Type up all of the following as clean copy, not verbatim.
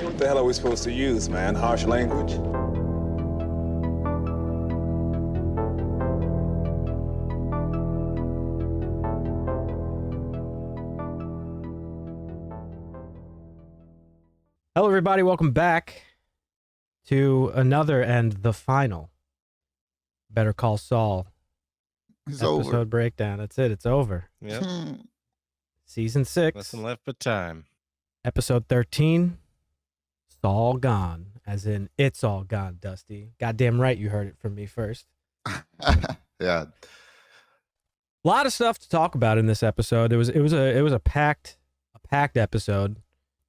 What the hell are we supposed to use, man? Harsh language? Hello, everybody. Welcome back to another and the final Better Call Saul It's episode over. breakdown. That's it. It's over. Yep. Season 6, Nothing left but time. episode 13, Saul Gone. As in, it's all gone, Dusty. Goddamn right you heard it from me first. Yeah. A lot of stuff to talk about in this episode. It was a packed episode.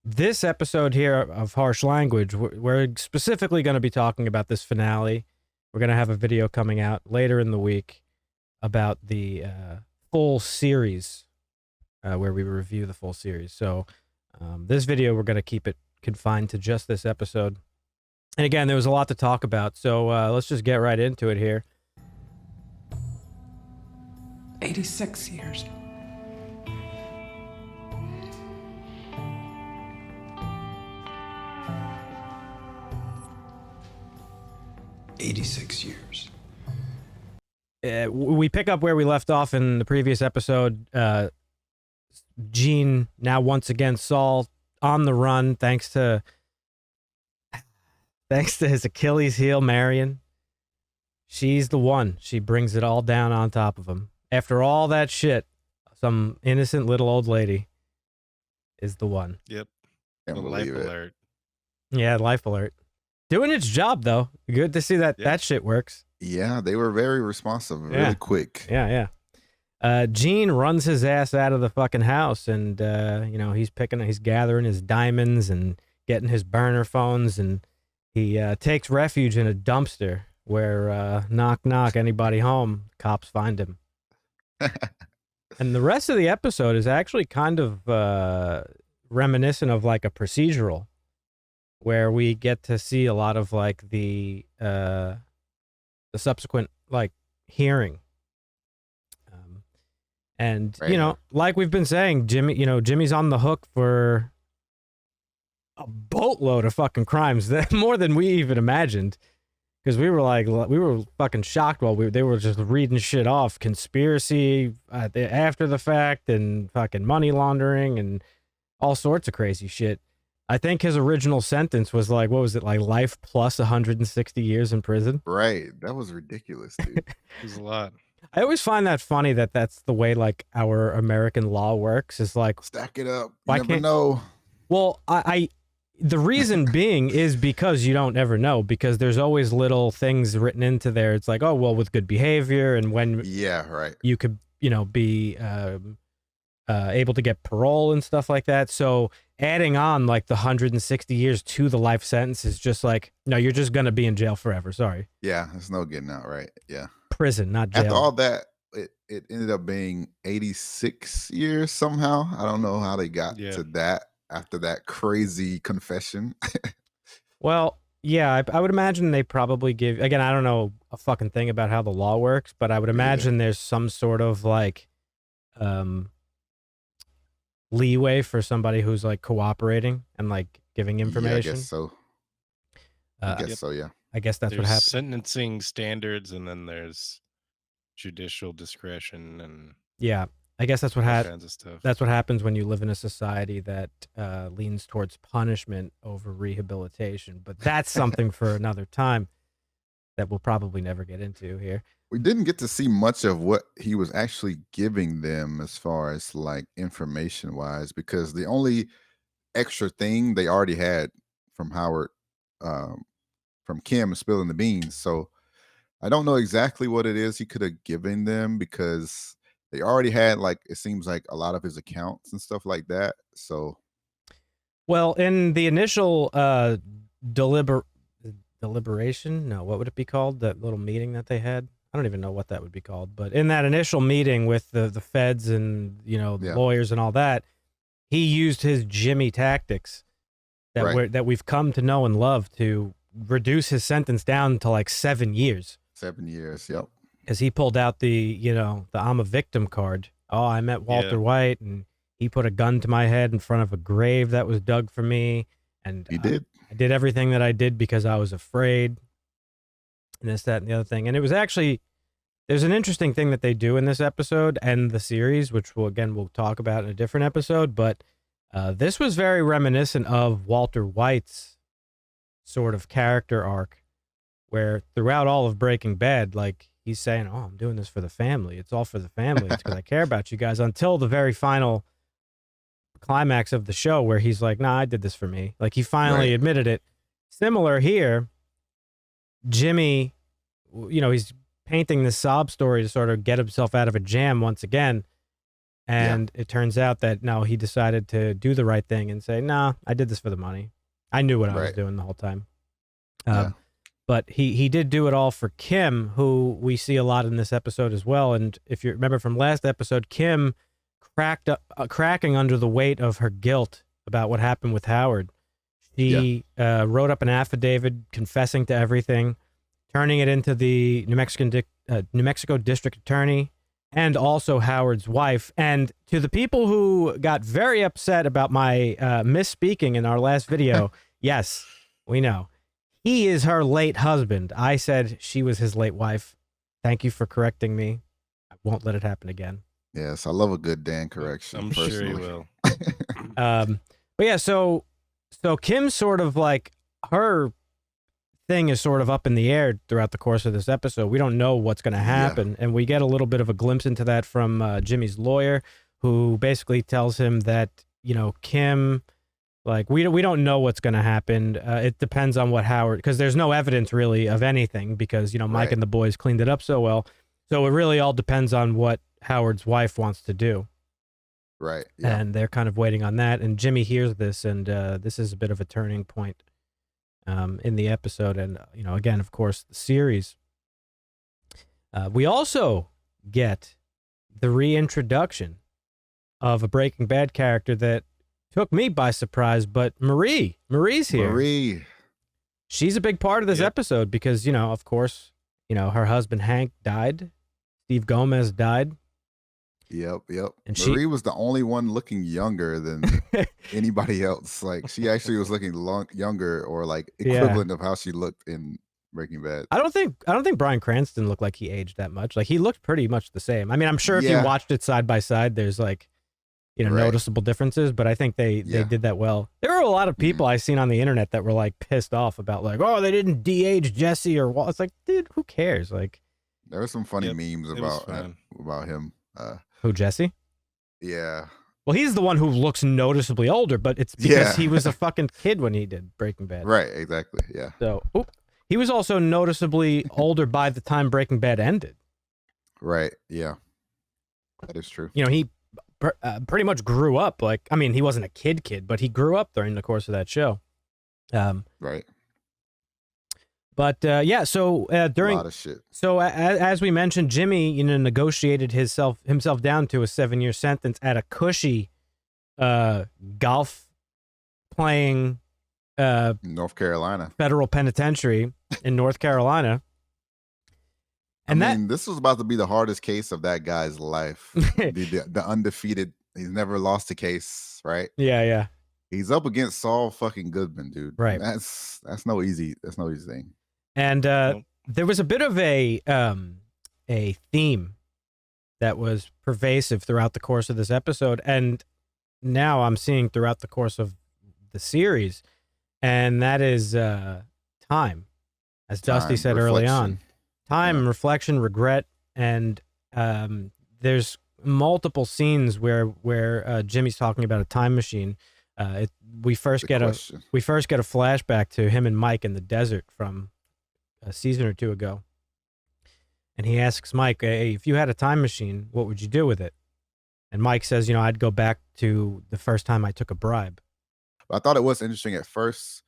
This episode here of Harsh Language, we're specifically going to be talking about this finale. We're going to have a video coming out later in the week about the full series, where we review the full series. So this video, we're going to keep it confined to just this episode. And again, there was a lot to talk about, so let's just get right into it here. 86 years. We pick up where we left off in the previous episode. Gene, now once again Saul, on the run thanks to his Achilles heel, Marion. She's the one. She brings it all down on top of him. After all that shit, some innocent little old lady is the one. Yep. Can't The believe life it. alert. Yeah, life alert. Doing its job, though. Good to see that that shit works. Yeah, they were very responsive, Yeah. really quick. Yeah. Gene runs his ass out of the fucking house, and he's gathering his diamonds and getting his burner phones, and he takes refuge in a dumpster where knock knock, anybody home? Cops find him. And the rest of the episode is actually kind of reminiscent of like a procedural, where we get to see a lot of like the subsequent like hearing. And Right. like we've been saying, Jimmy's on the hook for a boatload of fucking crimes, that more than we even imagined. Because we were fucking shocked while they were just reading shit off, conspiracy after the fact, and fucking money laundering and all sorts of crazy shit. I think his original sentence was like, what was it, like life plus 160 years in prison? Right. That was ridiculous, dude. It was a lot. I always find that funny that that's the way like our American law works. Is like, Stack it up. You Why never can't- know. well, the reason being is because you don't ever know, because there's always little things written into there. It's like, oh, well, with good behavior and when Yeah, right. you could, be able to get parole and stuff like that. So adding on like the 160 years to the life sentence is just like, no, you're just going to be in jail forever. Sorry. Yeah, there's no getting out, right? Yeah. Prison, not jail. After all that, it ended up being 86 years somehow. I don't know how they got Yeah. to that after that crazy confession. Well, yeah, I would imagine they probably give, again, I don't know a fucking thing about how the law works, but I would imagine there's some sort of like leeway for somebody who's like cooperating and like giving information. Yeah, I guess so. I guess so, yeah. I guess that's There's what happened. sentencing standards, and then there's judicial discretion and Yeah, I guess that's what all happened. kinds of stuff. That's what happens when you live in a society that leans towards punishment over rehabilitation. But that's something for another time that we'll probably never get into here. We didn't get to see much of what he was actually giving them as far as like information wise, because the only extra thing they already had from Howard, from Kim spilling the beans. So I don't know exactly what it is he could have given them, because they already had, like, it seems like a lot of his accounts and stuff like that. So Well, in the initial deliberation, no, what would it be called? That little meeting that they had? I don't even know what that would be called. But in that initial meeting with the feds and, the Yeah. lawyers and all that, he used his Jimmy tactics that Right. that we've come to know and love to reduce his sentence down to like 7 years. 7 years. Yep. Because he pulled out the I'm a victim card. Oh, I met Walter Yeah. White, and he put a gun to my head in front of a grave that was dug for me. And He did. I did everything that I did because I was afraid, and this, that, and the other thing. And it was actually, there's an interesting thing that they do in this episode and the series, which we'll talk about in a different episode. But this was very reminiscent of Walter White's sort of character arc, where throughout all of Breaking Bad, like, he's saying, "Oh, I'm doing this for the family. It's all for the family. It's because I care about you guys." Until the very final climax of the show, where he's like, "Nah, I did this for me." Like, he finally admitted it. Similar here, Jimmy, he's painting this sob story to sort of get himself out of a jam once again. And it turns out that no, he decided to do the right thing and say, "Nah, I did this for the money. I knew what I was doing the whole time." But he did do it all for Kim, who we see a lot in this episode as well. And if you remember from last episode, Kim cracking under the weight of her guilt about what happened with Howard. She wrote up an affidavit confessing to everything, turning it into the New Mexico district attorney and also Howard's wife. And to the people who got very upset about my misspeaking in our last video, yes, we know. He is her late husband. I said she was his late wife. Thank you for correcting me. I won't let it happen again. Yes, I love a good Dan correction. I'm personally. sure he will. But yeah, so Kim's sort of like, her thing is sort of up in the air throughout the course of this episode. We don't know what's going to happen. And we get a little bit of a glimpse into that from Jimmy's lawyer, who basically tells him that, Kim, like, we don't know what's going to happen. It depends on what Howard, because there's no evidence really of anything, because, Mike and the boys cleaned it up so well. So it really all depends on what Howard's wife wants to do. Right. Yeah. And they're kind of waiting on that. And Jimmy hears this, and this is a bit of a turning point in the episode. And, again, of course, the series. We also get the reintroduction of a Breaking Bad character that took me by surprise, but Marie's here. Marie. She's a big part of this episode because, of course, her husband Hank died. Steve Gomez died. Yep. And Marie was the only one looking younger than anybody else. Like, she actually was looking younger, or like equivalent of how she looked in Breaking Bad. I don't think Bryan Cranston looked like he aged that much. Like, he looked pretty much the same. I mean, I'm sure if you watched it side by side, there's like, noticeable differences, but I think they did that well. There were a lot of people I seen on the internet that were like pissed off about, like, oh, they didn't de-age Jesse or Walt. It's like, dude, who cares? Like, there were some funny memes about him. Who, Jesse? Yeah. Well, he's the one who looks noticeably older, but it's because he was a fucking kid when he did Breaking Bad. Right, exactly. Yeah. So, he was also noticeably older by the time Breaking Bad ended. Right. Yeah. That is true. He pretty much grew up. Like, I mean, he wasn't a kid, but he grew up during the course of that show. Right. But so during a lot of shit. So as we mentioned, Jimmy, negotiated himself down to a 7-year sentence at a cushy golf playing North Carolina federal penitentiary in North Carolina. And this was about to be the hardest case of that guy's life. the undefeated. He's never lost a case, right? Yeah. He's up against Saul fucking Goodman, dude. Right. That's no easy thing. And there was a bit of a theme that was pervasive throughout the course of this episode, and now I'm seeing throughout the course of the series, and that is time, as Dusty said early on. Time, reflection, regret, and there's multiple scenes where Jimmy's talking about a time machine. We first get a flashback to him and Mike in the desert from a season or two ago, and he asks Mike, "Hey, if you had a time machine, what would you do with it?" And Mike says, "I'd go back to the first time I took a bribe." I thought it was interesting at first.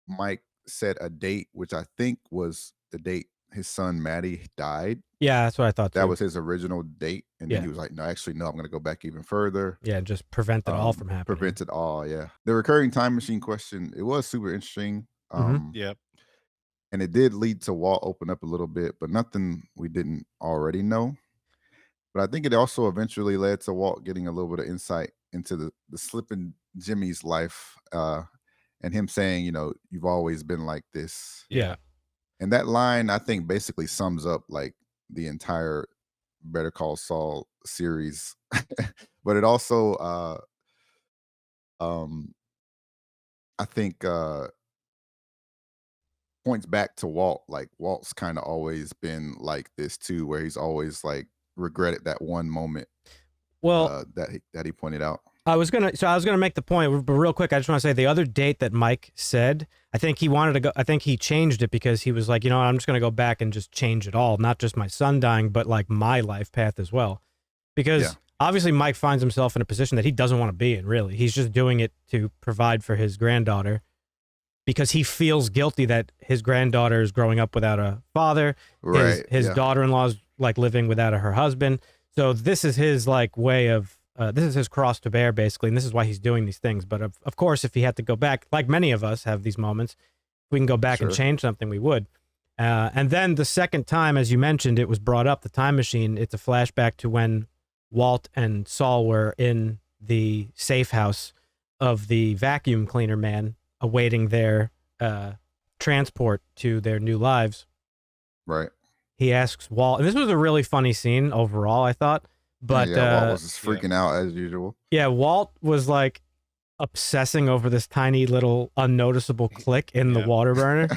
Mike said a date, which I think was the date his son Matty died. Yeah, that's what I thought too. That was his original date, and then he was like, "No, actually, no, I'm going to go back even further." Yeah, just prevent it all from happening. Prevent it all. Yeah, the recurring time machine question, it was super interesting. Yep. And it did lead to Walt open up a little bit, but nothing we didn't already know. But I think it also eventually led to Walt getting a little bit of insight into the slip in Jimmy's life and him saying, you've always been like this. Yeah. And that line, I think, basically sums up like the entire Better Call Saul series. But it also, I think, points back to Walt. Like Walt's kind of always been like this too, where he's always like regretted that one moment Well, that he pointed out. I was gonna make the point, but real quick, I just want to say the other date that Mike said, I think he wanted to go. I think he changed it because he was like, I'm just gonna go back and just change it all, not just my son dying, but like my life path as well, because obviously Mike finds himself in a position that he doesn't want to be in. Really, he's just doing it to provide for his granddaughter, because he feels guilty that his granddaughter is growing up without a father. Right. His daughter-in-law's like living without her husband. So this is his like way of. This is his cross to bear, basically, and this is why he's doing these things. But of course, if he had to go back, like many of us have these moments, if we can go back and change something, we would. And then the second time, as you mentioned, it was brought up, the time machine. It's a flashback to when Walt and Saul were in the safe house of the vacuum cleaner man, awaiting their transport to their new lives. Right. He asks Walt, and this was a really funny scene overall, I thought. But Walt was just freaking out as usual. Yeah, Walt was like obsessing over this tiny little unnoticeable click in the water burner.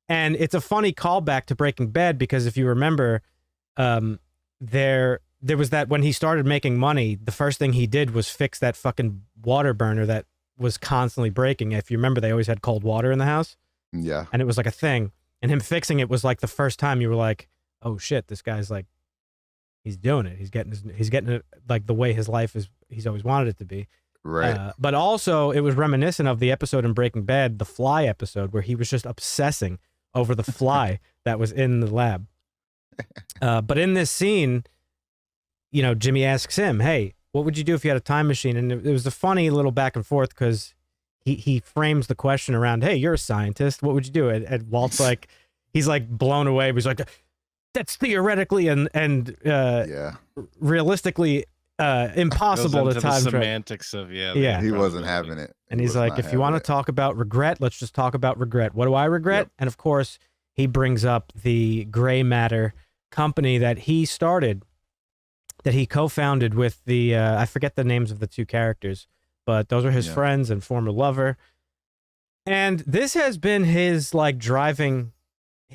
And it's a funny callback to Breaking Bad, because if you remember, there was that when he started making money, the first thing he did was fix that fucking water burner that was constantly breaking. If you remember, they always had cold water in the house. Yeah. And it was like a thing. And him fixing it was like the first time you were like, oh shit, this guy's like, he's doing it. He's getting it like the way his life is. He's always wanted it to be. Right. But also, it was reminiscent of the episode in Breaking Bad, the fly episode, where he was just obsessing over the fly that was in the lab. But in this scene, Jimmy asks him, "Hey, what would you do if you had a time machine?" And it was a funny little back and forth, because he frames the question around, "Hey, you're a scientist. What would you do?" And Walt's like, he's like blown away. He's like, that's theoretically and realistically impossible to time the semantics of he wasn't having it. And he's like, if you want to talk about regret, let's just talk about regret. What do I regret? And of course, he brings up the gray matter company that he started, that he co-founded with the I forget the names of the two characters, but those are his friends and former lover. And this has been his like driving.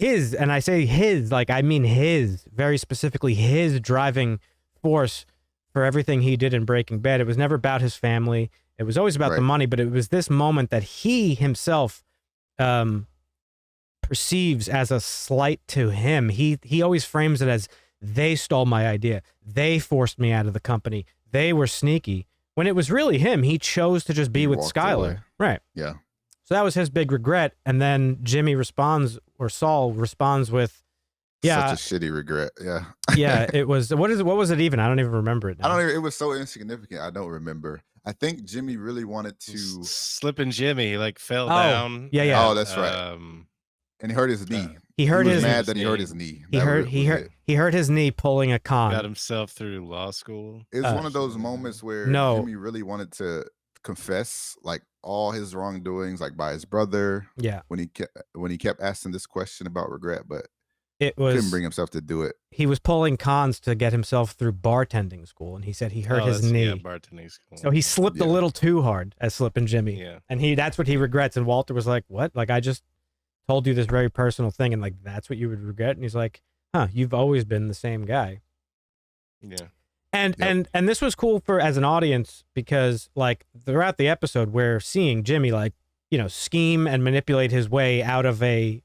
And I say his, like, I mean his, very specifically his driving force for everything he did in Breaking Bad. It was never about his family. It was always about the money, but it was this moment that he himself perceives as a slight to him. He always frames it as, they stole my idea. They forced me out of the company. They were sneaky. When it was really him. He chose to just be with Skylar. Away. Right. Yeah. So that was his big regret. And then Jimmy responds, or Saul responds with, such a shitty regret. Yeah. Yeah, it was, what was it even? I don't even remember it now. It was so insignificant. I don't remember. I think Jimmy really wanted to Slipping Jimmy, like fell down. Yeah. Oh, that's right. And he hurt his knee. He was mad that he hurt his knee. He hurt his knee pulling a con. Got himself through law school. It was one of those moments where Jimmy really wanted to confess like all his wrongdoings, like by his brother. Yeah. When he kept asking this question about regret, but it couldn't bring himself to do it. He was pulling cons to get himself through bartending school, and he said he hurt his knee. Yeah, bartending school. So he slipped a little too hard as Slippin' Jimmy. Yeah. And that's what he regrets. And Walter was like, "What? Like, I just told you this very personal thing, and like that's what you would regret?" And he's like, "Huh, you've always been the same guy." Yeah. And this was cool for as an audience, because like throughout the episode we're seeing Jimmy like, scheme and manipulate his way out of a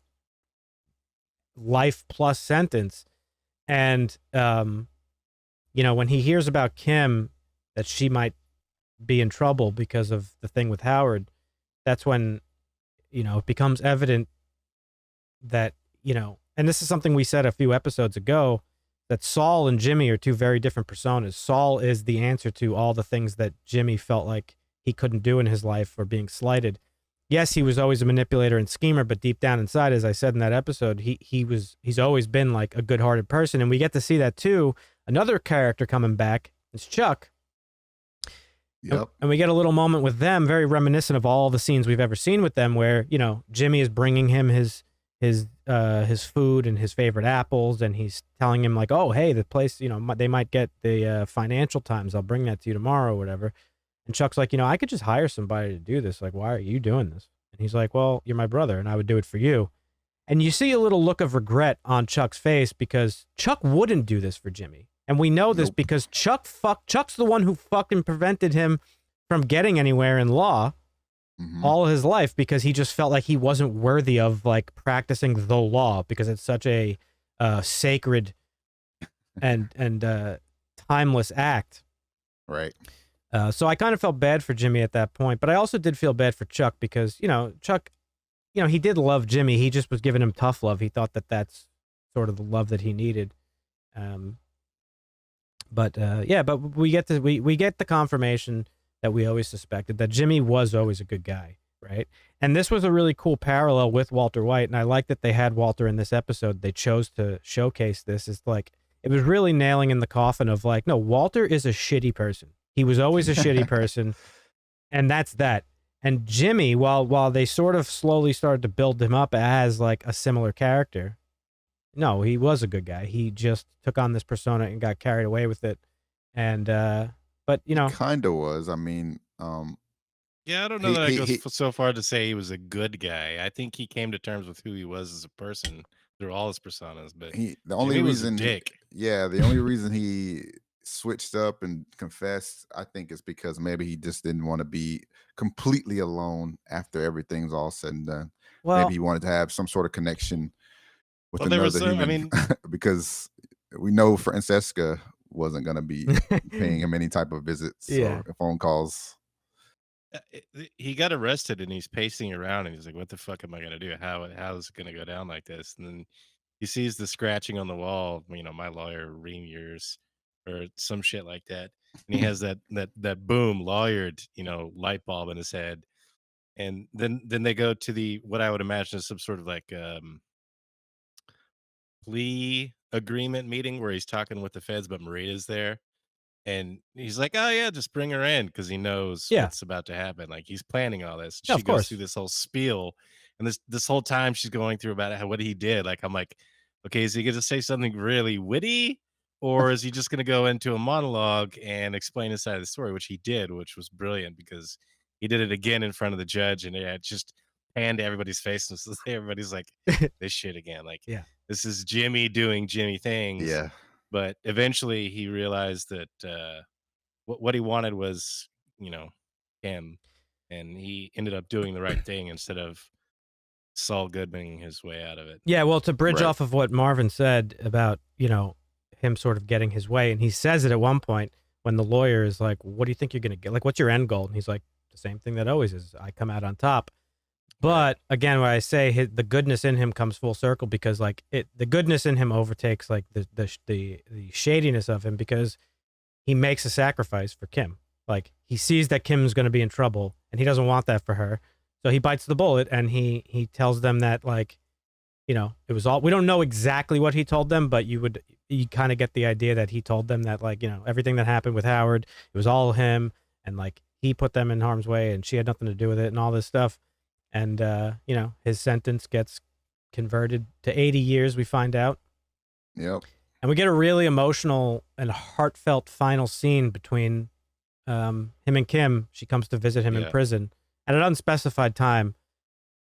life plus sentence. And when he hears about Kim, that she might be in trouble because of the thing with Howard, that's when it becomes evident that and this is something we said a few episodes ago, that Saul and Jimmy are two very different personas. Saul is the answer to all the things that Jimmy felt like he couldn't do in his life or being slighted. Yes, he was always a manipulator and schemer, but deep down inside, as I said in that episode, he's always been like a good-hearted person. And we get to see that too. Another character coming back is Chuck. Yep. And we get a little moment with them, very reminiscent of all the scenes we've ever seen with them, where, you know, Jimmy is bringing him his food and his favorite apples, and he's telling him like, oh, hey, the place, you know, they might get the Financial Times. I'll bring that to you tomorrow or whatever. And Chuck's like, you know, I could just hire somebody to do this. Like, why are you doing this? And he's like, well, you're my brother, and I would do it for you. And you see a little look of regret on Chuck's face because Chuck wouldn't do this for Jimmy. And we know this because Chuck's the one who fucking prevented him from getting anywhere in law all his life, because he just felt like he wasn't worthy of like practicing the law, because it's such a sacred and timeless act. Right. So I kind of felt bad for Jimmy at that point, but I also did feel bad for Chuck because, you know, Chuck, you know, he did love Jimmy. He just was giving him tough love. He thought that that's sort of the love that he needed. But we get the confirmation that we always suspected, that Jimmy was always a good guy, right? And this was a really cool parallel with Walter White, and I like that they had Walter in this episode. They chose to showcase this. It's like, it was really nailing in the coffin of like, no, Walter is a shitty person. He was always a shitty person, and that's that. And Jimmy, while they sort of slowly started to build him up as like a similar character, no, he was a good guy. He just took on this persona and got carried away with it. And but you know, Kind of was. I mean, Yeah, I don't know that I go so far to say he was a good guy. I think he came to terms with who he was as a person through all his personas. But the only Jimmy was a reason, dick. the only reason he switched up and confessed, I think, is because maybe he just didn't want to be completely alone after everything's all said and done. well, Maybe he wanted to have some sort of connection with Well, there was, another I human, mean, because we know Francesca wasn't going to be paying him any type of visits Yeah. or phone calls. he got arrested and he's pacing around and he's like, what the fuck am I going to do? How is it going to go down like this? And then he sees the scratching on the wall, you know, my lawyer, ream yours, or some shit like that. And he has that boom, lawyered, you know, light bulb in his head. And then they go to the, what I would imagine is some sort of like plea agreement meeting where he's talking with the feds, but Marita's there. And he's like, oh, yeah, just bring her in, because he knows what's about to happen. Like, he's planning all this. Yeah, She of goes course. through this whole spiel. And this whole time she's going through about what he did. Like, I'm like, okay, is he going to say something really witty? Or is he just going to go into a monologue and explain his side of the story, which he did, which was brilliant, because he did it again in front of the judge. And it just panned to everybody's face. And so everybody's like, this shit again. Like, this is Jimmy doing Jimmy things. Yeah. But eventually he realized that what he wanted was, you know, him, and he ended up doing the right thing instead of Saul Goodmaning his way out of it. Yeah, well, to bridge off of what Marvin said about, you know, him sort of getting his way, and he says it at one point when the lawyer is like, what do you think you're going to get? Like, what's your end goal? And he's like, the same thing that always is, I come out on top. But again, when I say the goodness in him comes full circle, because like the goodness in him overtakes like the shadiness of him, because he makes a sacrifice for Kim. Like, he sees that Kim's going to be in trouble and he doesn't want that for her. So he bites the bullet and he tells them that, like, you know, it was all, we don't know exactly what he told them, but you kind of get the idea that he told them that, like, you know, everything that happened with Howard, it was all him, and like he put them in harm's way and she had nothing to do with it and all this stuff. And, you know, his sentence gets converted to 80 years, we find out. Yep. And we get a really emotional and heartfelt final scene between him and Kim. She comes to visit him in prison at an unspecified time.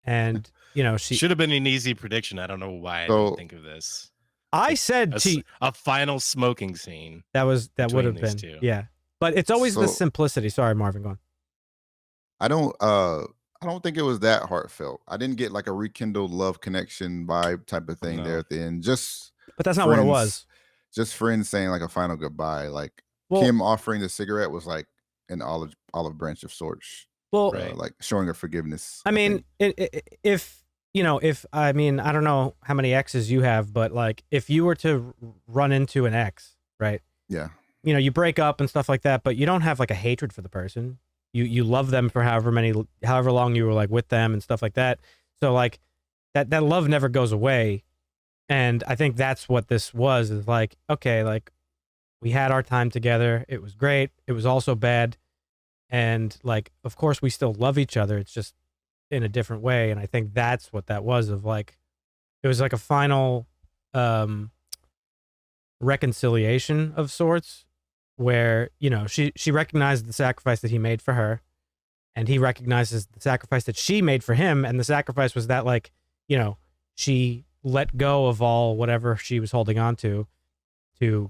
And, you know, she should have been an easy prediction. I don't know why I didn't think of this. I said a final smoking scene. That would have been. Two. Yeah. But it's always the simplicity. Sorry, Marvin, go on. I don't think it was that heartfelt. I didn't get like a rekindled love connection vibe type of thing there at the end. But that's not what it was. Just friends saying like a final goodbye. Like, Kim offering the cigarette was like an olive branch of sorts. Well, like showing her forgiveness. I mean, if I mean, I don't know how many exes you have, but like, if you were to run into an ex, right? Yeah. You know, you break up and stuff like that, but you don't have like a hatred for the person. You love them for however long you were like with them and stuff like that. So like that love never goes away. And I think that's what this was, is like, okay, like we had our time together. It was great. It was also bad. And like, of course, we still love each other. It's just in a different way. And I think that's what that was. Of like, it was like a final reconciliation of sorts, where she recognized the sacrifice that he made for her, and he recognizes the sacrifice that she made for him. And the sacrifice was that, like, she let go of all whatever she was holding on to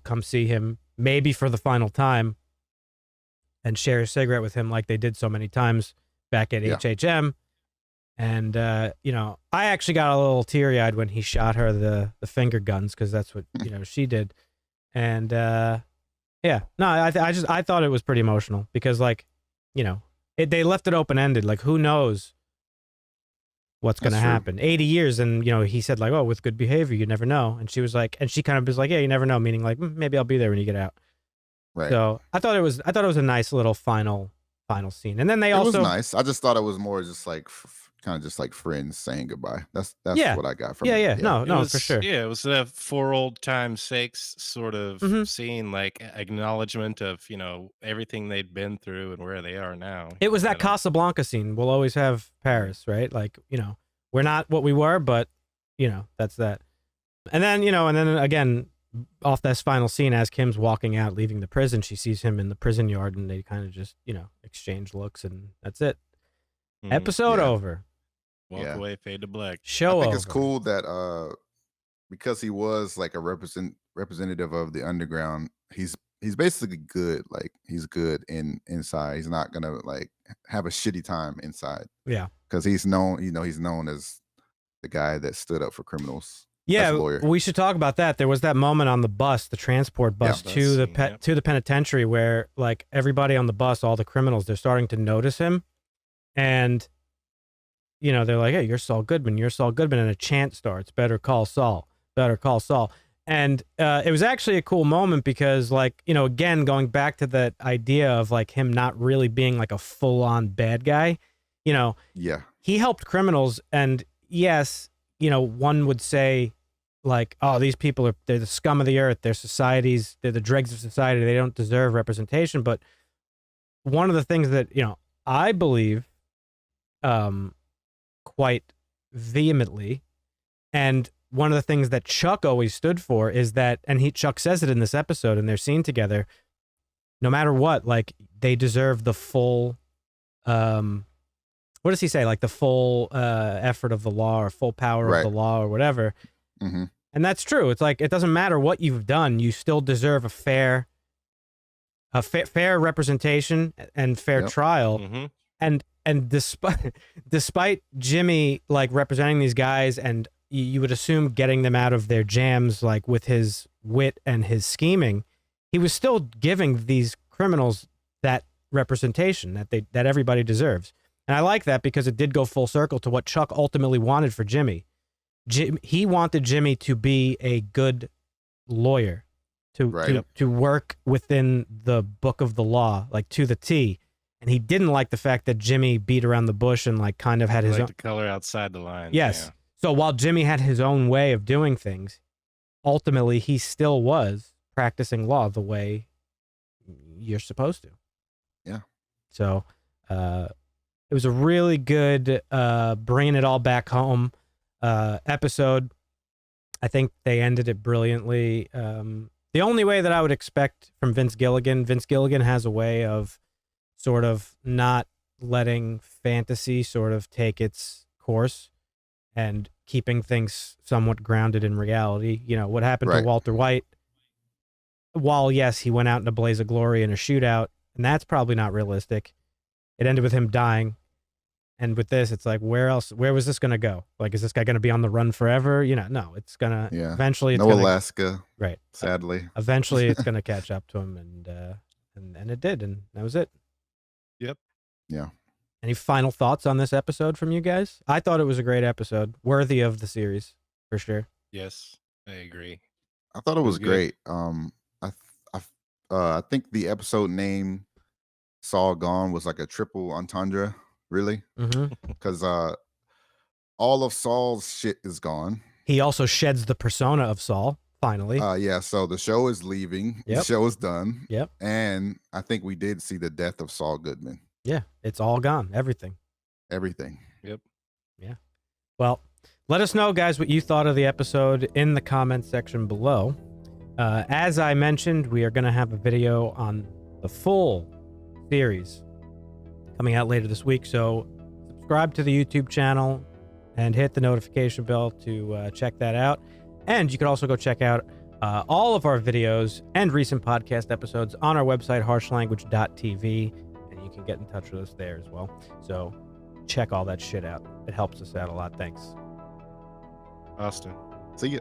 come see him, maybe for the final time, and share a cigarette with him like they did so many times back at HHM. And, I actually got a little teary-eyed when he shot her the finger guns, because that's what, she did. And, I thought it was pretty emotional, because, like, they left it open-ended. Like, who knows what's going to happen? 80 years, and, he said, like, oh, with good behavior, you never know. And she was like, and she kind of was like, yeah, you never know, meaning like, maybe I'll be there when you get out. Right. So I thought it was a nice little final scene. And then it was nice. I just thought it was more just like kind of just like friends saying goodbye. That's what I got from it. Yeah. No, for sure. Yeah, it was a for old time's sakes sort of scene, like acknowledgement of, everything they'd been through and where they are now. It was that Casablanca scene. We'll always have Paris, right? Like, we're not what we were, but, that's that. And then, again, off this final scene, as Kim's walking out, leaving the prison, she sees him in the prison yard, and they kind of just, exchange looks, and that's it. Episode over. Walk away, fade to black. Show I think over. it's cool that because he was like a representative of the underground, he's basically good. Like, he's good inside. He's not gonna like have a shitty time inside. Yeah, because he's known. He's known as the guy that stood up for criminals. Yeah, we should talk about that. There was that moment on the bus, the transport bus to the penitentiary, where like everybody on the bus, all the criminals, they're starting to notice him, and they're like, "Hey, you're Saul Goodman. You're Saul Goodman," and a chant starts, "Better Call Saul. Better Call Saul." And it was actually a cool moment, because like, again, going back to that idea of like him not really being like a full-on bad guy, he helped criminals, and yes, one would say like, oh, these people they're the scum of the earth. They're the dregs of society. They don't deserve representation. But one of the things that, I believe quite vehemently, and one of the things that Chuck always stood for is that, and Chuck says it in this episode, in their scene together, no matter what, like, they deserve the full, what does he say? Like the full effort of the law, or full power of the law, or whatever. Mm-hmm. And that's true. It's like, it doesn't matter what you've done. You still deserve a fair representation and fair trial. Mm-hmm. And despite Jimmy like representing these guys, and you would assume getting them out of their jams, like with his wit and his scheming, he was still giving these criminals that representation that everybody deserves. And I like that, because it did go full circle to what Chuck ultimately wanted for Jimmy. He wanted Jimmy to be a good lawyer, to work within the book of the law, like to the T. And he didn't like the fact that Jimmy beat around the bush and like kind of had his own the color outside the line. Yes. Yeah. So while Jimmy had his own way of doing things, ultimately he still was practicing law the way you're supposed to. Yeah. So, it was a really good bringing it all back home episode. I think they ended it brilliantly. The only way that I would expect from Vince Gilligan has a way of sort of not letting fantasy sort of take its course and keeping things somewhat grounded in reality. What happened to Walter White, while yes, he went out in a blaze of glory in a shootout, and that's probably not realistic. It ended with him dying. And with this, it's like, where was this going to go? Like, is this guy going to be on the run forever? No, it's going to, eventually, it's Alaska. Right. Sadly. Eventually, it's going to catch up to him. And it did. And that was it. Yep. Yeah. Any final thoughts on this episode from you guys? I thought it was a great episode, worthy of the series, for sure. Yes, I agree. I thought it was good. great. I think the episode name Saul Gone was like a triple entendre, really, because all of Saul's shit is gone. He also sheds the persona of Saul, finally. So the show is leaving. The show is done. Yep. And I think we did see the death of Saul Goodman. Yeah, it's all gone. Everything. Everything. Yep. Well, let us know, guys, what you thought of the episode in the comments section below. As I mentioned, we are going to have a video on the full series coming out later this week. So subscribe to the YouTube channel and hit the notification bell to check that out. And you can also go check out all of our videos and recent podcast episodes on our website, harshlanguage.tv. And you can get in touch with us there as well. So check all that shit out. It helps us out a lot. Thanks. Austin. See ya.